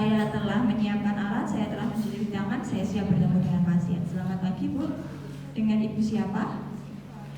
saya telah menyiapkan alat, saya telah mencuci tangan, saya siap bertemu dengan pasien. Selamat pagi Bu, dengan Ibu siapa?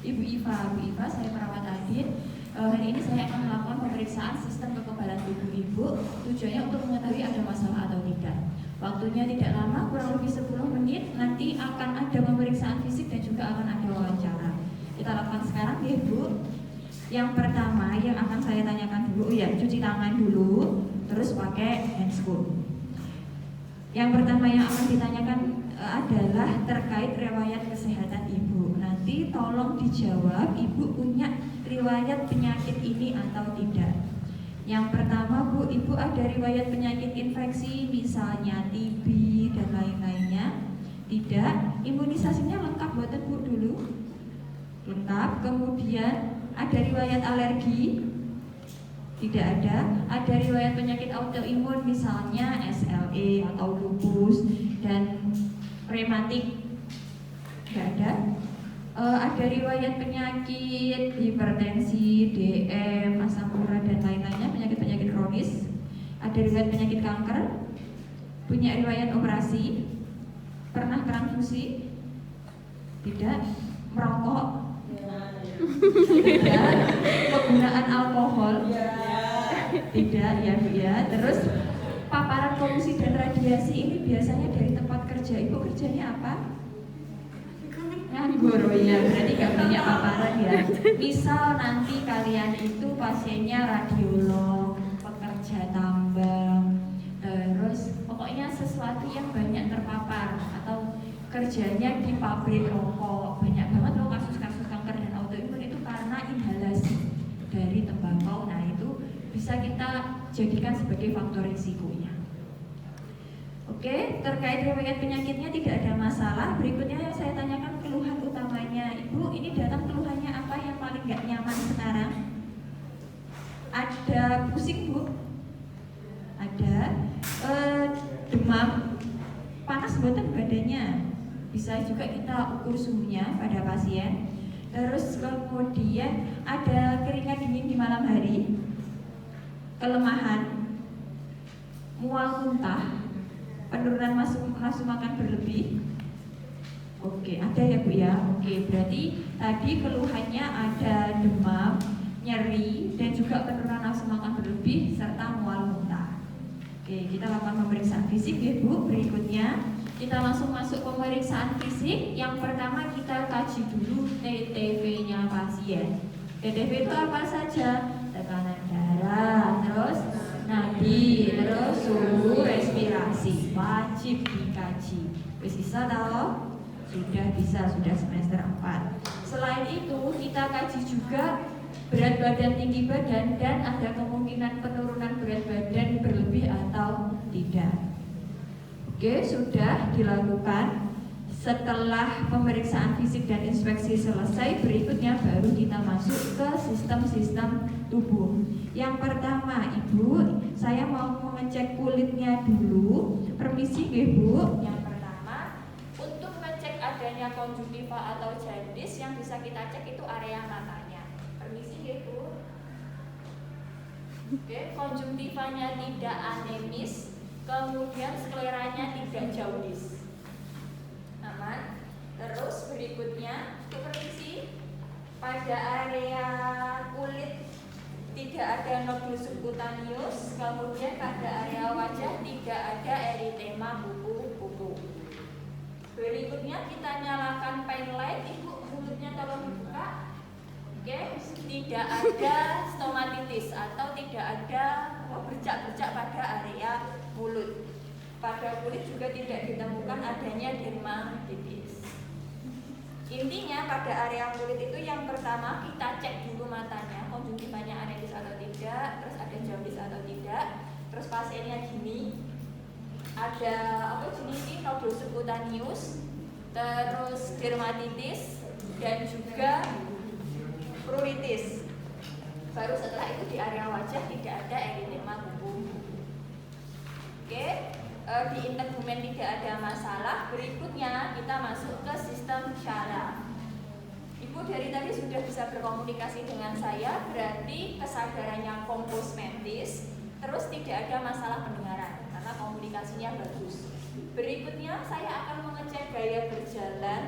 Ibu Iva. Bu Iva, saya perawat Adin. Hari ini saya akan melakukan pemeriksaan sistem kekebalan tubuh Ibu. Tujuannya untuk mengetahui ada masalah atau tidak. Waktunya tidak lama, kurang lebih 10 menit. Nanti akan ada pemeriksaan fisik dan juga akan ada wawancara. Kita lakukan sekarang ya Bu. Yang pertama yang akan saya tanyakan dulu, ya cuci tangan dulu, terus pakai handscoon. Yang pertama yang akan ditanyakan adalah terkait riwayat kesehatan Ibu. Nanti tolong dijawab, Ibu punya riwayat penyakit ini atau tidak. Yang pertama Bu, Ibu ada riwayat penyakit infeksi, misalnya TB dan lain-lainnya? Tidak. Imunisasinya lengkap buatan Bu dulu? Lengkap. Kemudian ada riwayat alergi? Tidak ada. Ada riwayat penyakit autoimun misalnya SLE atau lupus dan rematik? Tidak ada. Ada riwayat penyakit hipertensi, DM, asam urat dan lain-lainnya, penyakit-penyakit kronis? Ada riwayat penyakit kanker? Punya riwayat operasi? Pernah transfusi? Tidak. Merokok? Tidak. Penggunaan alkohol? Tidak ya Bu ya. Terus paparan polusi dan radiasi ini biasanya dari tempat kerja. Ibu kerjanya apa? Nganggur ya, berarti gak banyak paparan ya. Misal nanti kalian itu pasiennya radiolog, pekerja tambang, terus pokoknya sesuatu yang banyak terpapar, atau kerjanya di pabrik rokok. Banyak banget loh kasus-kasus kanker dan autoimun itu karena inhalasi dari tembakau. Nah itu bisa kita jadikan sebagai faktor risikonya. Oke, terkait riwayat penyakitnya tidak ada masalah. Berikutnya yang saya tanyakan keluhan utamanya. Ibu, ini datang keluhannya apa yang paling gak nyaman sekarang? Ada pusing Bu? Ada. Demam? Panas boten badannya? Bisa juga kita ukur suhunya pada pasien. Terus kemudian ada keringat dingin di malam hari? Kelemahan? Mual muntah? Penurunan nafsu makan berlebih? Oke, ada ya Bu ya. Oke, berarti tadi keluhannya ada demam, nyeri, dan juga penurunan nafsu makan berlebih serta mual muntah. Oke, kita lakukan pemeriksaan fisik ya Bu. Berikutnya kita langsung masuk pemeriksaan fisik. Yang pertama kita kaji dulu TTV-nya pasien. TTV itu apa saja? Tekanan darah, terus nadi, terus suhu, respirasi, wajib dikaji. Wis bisa tau? Sudah bisa, sudah semester 4. Selain itu kita kaji juga berat badan, tinggi badan, dan ada kemungkinan penurunan berat badan berlebih atau tidak. Oke, sudah dilakukan. Setelah pemeriksaan fisik dan inspeksi selesai, berikutnya baru kita masuk ke sistem-sistem tubuh. Yang pertama, Ibu, saya mau mengecek kulitnya dulu. Permisi, Bu. Yang pertama, untuk mengecek adanya konjungtiva atau jaundice, yang bisa kita cek itu area matanya. Permisi, Bu. Oke, konjungtivanya tidak anemis, kemudian skleranya tidak jaundice. Aman. Terus berikutnya, permisi, pada area kulit tidak ada nodul subkutaneus, kemudian pada area wajah tidak ada eritema kuku-kuku. Berikutnya kita nyalakan pain light. Ibu, mulutnya tolong dibuka. Oke, tidak ada stomatitis atau tidak ada bercak-bercak pada area mulut. Pada kulit juga tidak ditemukan adanya dermatitis. Intinya pada area kulit itu yang pertama kita cek dulu matanya, konjungtivanya anemis atau tidak, terus ada jaundice atau tidak. Terus pasiennya gini, ada ini nodul subkutaneus, terus dermatitis dan juga pruritis. Baru setelah itu di area wajah tidak ada eritema kuku. Oke. Di integumen tidak ada masalah. Berikutnya kita masuk ke sistem syaraf. Ibu dari tadi sudah bisa berkomunikasi dengan saya, berarti kesadarannya kompos mentis, terus tidak ada masalah pendengaran karena kompos komunikasinya bagus. Berikutnya saya akan mengecek gaya berjalan,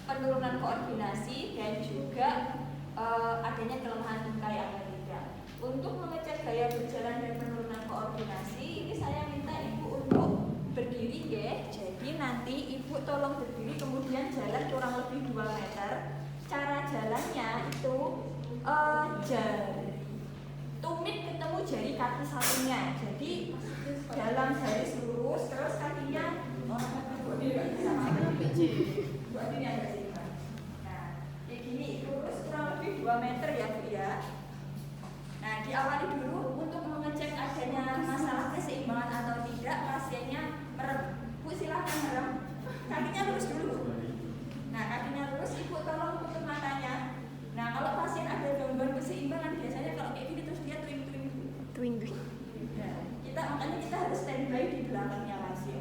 penurunan koordinasi, dan juga adanya kelemahan kayak apa tidak. Untuk mengecek gaya berjalan dan penurunan koordinasi, ini saya minta Ibu untuk berdiri ya. Jadi nanti Ibu tolong berdiri kemudian jalan kurang lebih 2 meter. Cara jalannya itu tumit ketemu jari kaki satunya. Jadi dalam garis lurus, terus kakinya kayak gini, lurus kurang lebih 2 meter ya Bu ya. Nah, diawali dulu untuk mengecek adanya masalah keseimbangan atau tidak. Pasiennya merem. Bu silakan merem. Kakinya lurus dulu. Nah, kakinya lurus, Ibu tolong tutup matanya. Nah, kalau pasien ada gangguan keseimbangan, biasanya kalau kayak gini terus dia twing. Nah, makanya kita harus standby di belakangnya pasien.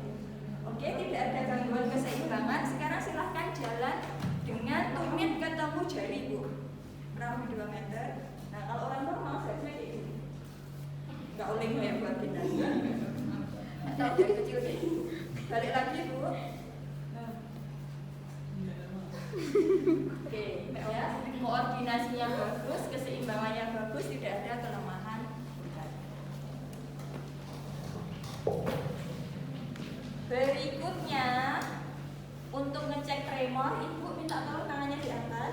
Oke, tidak ada gangguan keseimbangan. Sekarang silahkan jalan dengan tumit ketemu jari Bu. Kurang lebih 2 meter. Nah, kalau orang normal seharusnya kayak gini. Nggak oleh kayak buat kita. Atau dari kecil kayak gini. Balik lagi Bu. Oke, ya. Koordinasinya bagus, keseimbangannya bagus, tidak ada kelemahan. Berikutnya, untuk ngecek tremor, Ibu minta tolong tangannya diangkat.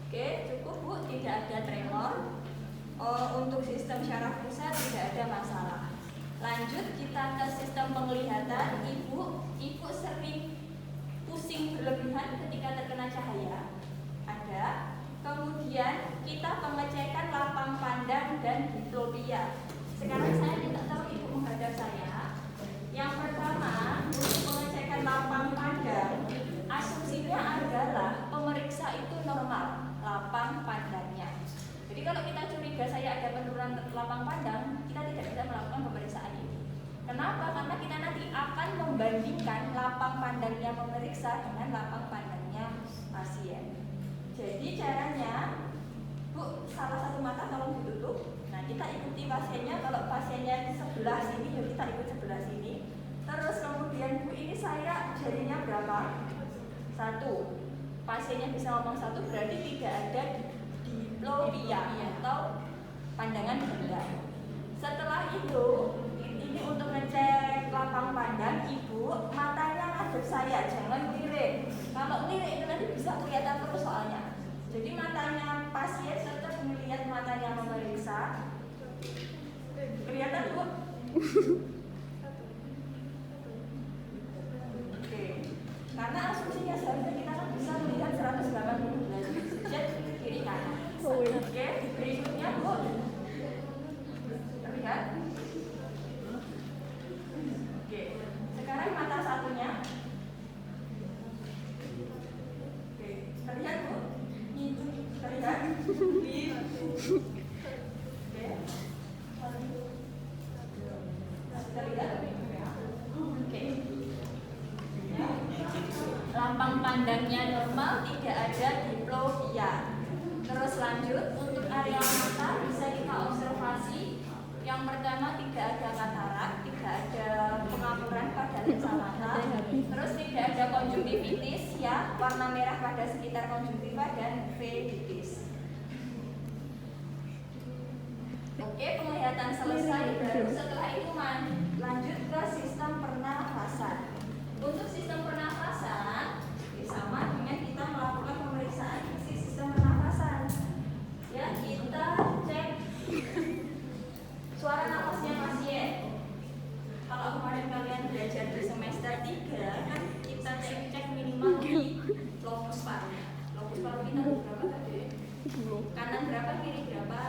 Oke, cukup Bu, tidak ada tremor. Untuk sistem syaraf pusat tidak ada masalah. Lanjut kita ke sistem penglihatan. Ibu sering pusing berlebihan ketika terkena cahaya. Ada. Kemudian kita pengecekan lapang pandang dan diplopia. Sekarang saya minta tolong Ibu menghadap saya. Yang pertama, untuk pengecekan lapang pandang, asumsinya adalah pemeriksa itu normal, lapang pandangnya. Jadi kalau kita curiga saya ada penurunan lapang pandang, kita tidak bisa melakukan pemeriksaan ini. Kenapa? Karena kita nanti akan membandingkan lapang pandangnya pemeriksa dengan lapang pandangnya pasien. Jadi caranya, Bu, salah satu mata tolong ditutup. Nah, kita ikuti pasiennya. Kalau pasiennya sebelah sini, ya kita ikut sebelah sini. Terus kemudian Bu, ini saya jarinya berapa? 1. Pasiennya bisa ngomong 1, berarti tidak ada diplopia atau pandangan ganda. Setelah itu, ini untuk ngecek lapang pandang, Ibu matanya ngadep saya, jangan lirik. Kalau lirik itu nanti bisa kelihatan terus soalnya. Jadi matanya pasien tetap melihat matanya memeriksa. Kelihatan Bu? Oke. Karena asumsinya seharusnya kita bisa melihat 180 derajat sejak kiri kanan. Oke, berikutnya Bu. Terlihat? Oke. Sekarang mata satunya. Oke, terlihat Bu? Terlihat? Oke. Terlihat? Oke. Lapang pandangnya normal, tidak ada diplopia. Terus lanjut, untuk area mata bisa kita observasi. Yang pertama, tidak ada katarak, tidak ada pengapuran pada lensa mata. Terus tidak ada konjungtivitis ya, warna merah pada sekitar konjungtiva dan uveitis. Oke, penglihatan selesai. Baru setelah itu lanjut ke sistem pernafasan. Untuk sistem pernafasan sama dengan kita melakukan pemeriksaan sistem pernafasan. Ya, kita cek suara nafasnya pasien. Kalau kemarin kalian belajar di semester 3 kan kita cek minimal di lobus paru. Lobus paru kita berapa tadi? Kanan berapa, kiri berapa?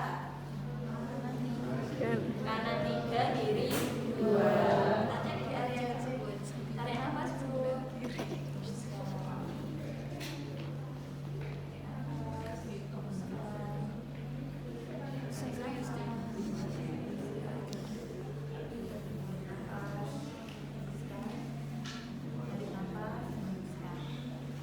Kanan 3, kiri 2. Kita cek di area tersebut. Tarik nafas Bu.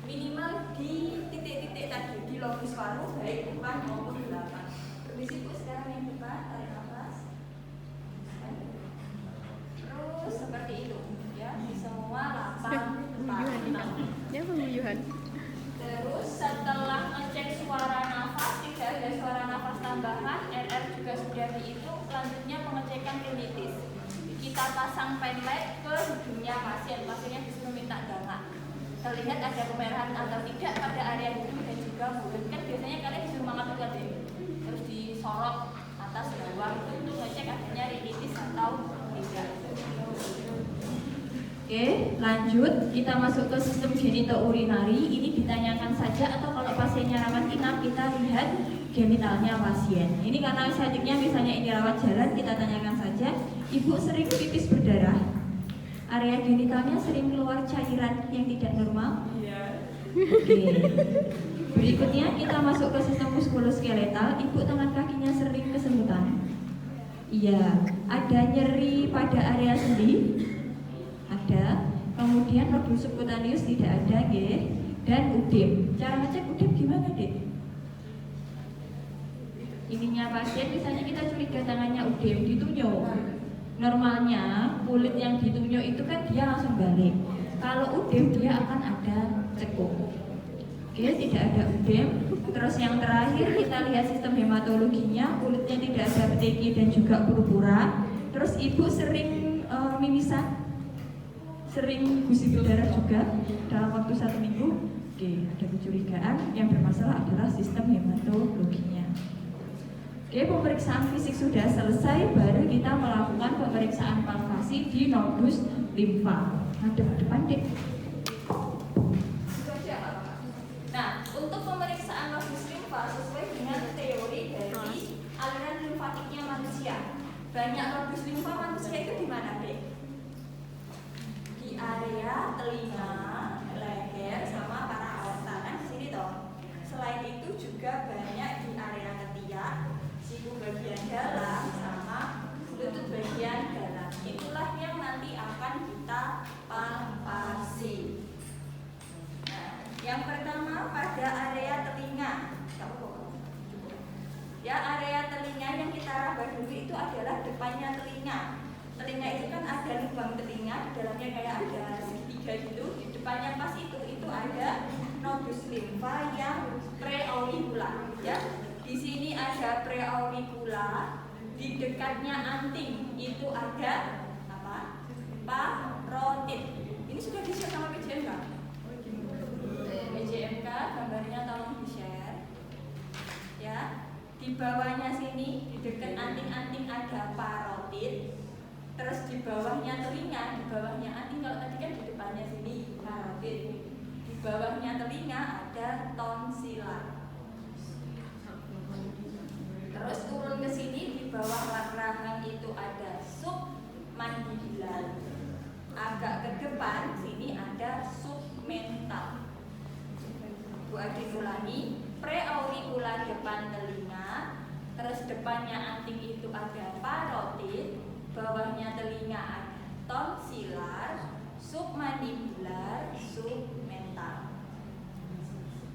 Minimal di titik-titik tadi di lobus paru, baik depan maupun belakang. Permisi Bu, sekarang yang depan, tarik nafas. Terus seperti kita pasang penlight ke hidungnya pasien. Pasiennya disuruh minta gangak. Terlihat ada kemerahan atau tidak pada area hidung dan juga mulut. Kan biasanya kalian disuruh mengatakan kan deh, terus disorot atas bawah itu untuk ngecek adanya rinitis atau tidak. Oke, lanjut kita masuk ke sistem genitourinary. Ini ditanyakan saja atau kalau pasiennya rawat inap kita lihat genitalnya pasien. Ini karena selanjutnya misalnya ini rawat jalan, kita tanyakan saja, ibu sering pipis berdarah? Area genitalnya sering keluar cairan yang tidak normal? Iya. Oke. Berikutnya kita masuk ke sistem muskuloskeletal. Ibu tangan kakinya sering kesemutan? Iya. Ada nyeri pada area sendi? Ada. Kemudian nodul subcutaneus tidak ada, dan udem. Cara ngecek udem gimana, Dek? Ininya pasien, misalnya kita curiga tangannya udem, ditunjuk. Normalnya kulit yang ditunjuk itu kan dia langsung balik. Kalau udem dia akan ada cekuk. Oke, tidak ada udem. Terus yang terakhir kita lihat sistem hematologinya, kulitnya tidak ada peteki dan juga purpura. Terus ibu sering mimisan, sering gusi berdarah juga dalam waktu 1 minggu. Oke, ada kecurigaan. Yang bermasalah adalah sistem hematologinya. Oke, pemeriksaan fisik sudah selesai, baru kita melakukan pemeriksaan palpasi di nodus limfa. Hadap depan, Dek. Nah, untuk pemeriksaan nodus limfa sesuai dengan teori dari aliran limfatiknya manusia. Banyak nodus limfa manusia itu di mana, Dek? Di area telinga, leher, sama para aorta, kan di sini toh. Selain itu juga banyak di area ketiak, siku bagian dalam, sama lutut bagian dalam. Itulah yang nanti akan kita palpasi. Nah, yang pertama pada area telinga. Ya, area telinga yang kita raba dulu itu adalah depannya telinga. Telinga itu kan ada lubang telinga, dalamnya kayak ada segitiga gitu. Di depannya pas itu ada nodus limfa yang preauricular, ya. Di sini ada preauricula, di dekatnya anting itu ada apa? Parotid. Ini sudah di-share sama PJMK? PJMK, gambarnya tolong di-share. Ya, di bawahnya sini, di dekat anting-anting ada parotid. Terus di bawahnya telinga, di bawahnya anting, kalau tadi kan di depannya sini parotid. Di bawahnya telinga ada tonsilar. Terus turun ke sini, di bawah rahang itu ada submandibular. Agak ke depan sini ada submental. Bu Adi ulangi, preauricula depan telinga, terus depannya anting itu ada parotid, bawahnya telinga ada tonsilar, submandibular, submental.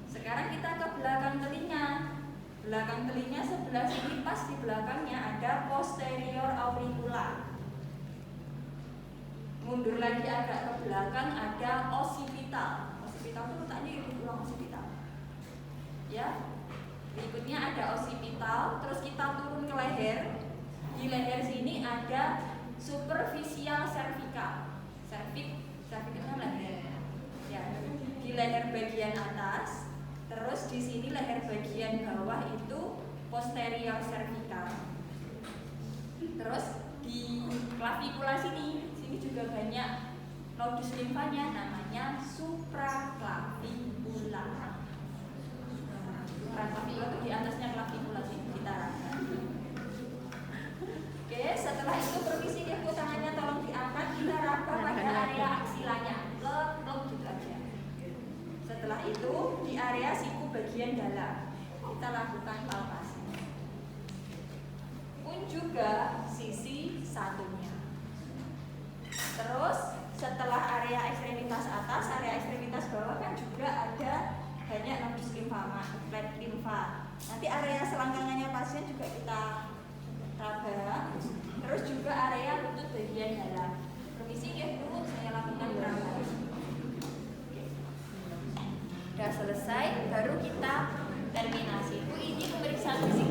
Sekarang kita ke belakang telinga. Belakang telinga sebelah sini pas di belakangnya ada posterior auricula. Mundur lagi agak ke belakang ada occipital. Occipital itu letaknya di tulang occipital. Ya. Berikutnya ada occipital, terus kita turun ke leher. Di leher sini ada superficial cervical. Cervicalnya leher. Ya. Di leher bagian atas. Terus di sini leher bagian bawah itu posterior cervical. Terus di klavikula sini juga banyak nodus limfanya, namanya supraclavicula. Supraclavicula itu di atasnya klavikula sini kita raba. Oke, setelah itu permisi ya Bu, tangannya tolong diangkat, kita raba pada area aksilanya. Lep gitu aja. Setelah itu di area siku bagian dalam kita lakukan palpasi. Pun juga sisi satunya. Terus setelah area ekstremitas atas, area ekstremitas bawah kan juga ada banyak nodus limfoma, flat limfa. Nanti area selangkangannya pasien juga kita raba. Terus juga area lutut bagian dalam. Permisi ya Bu, saya lakukan peragaan. Sudah selesai, baru kita terminasi. Bu, ini pemeriksaan fisik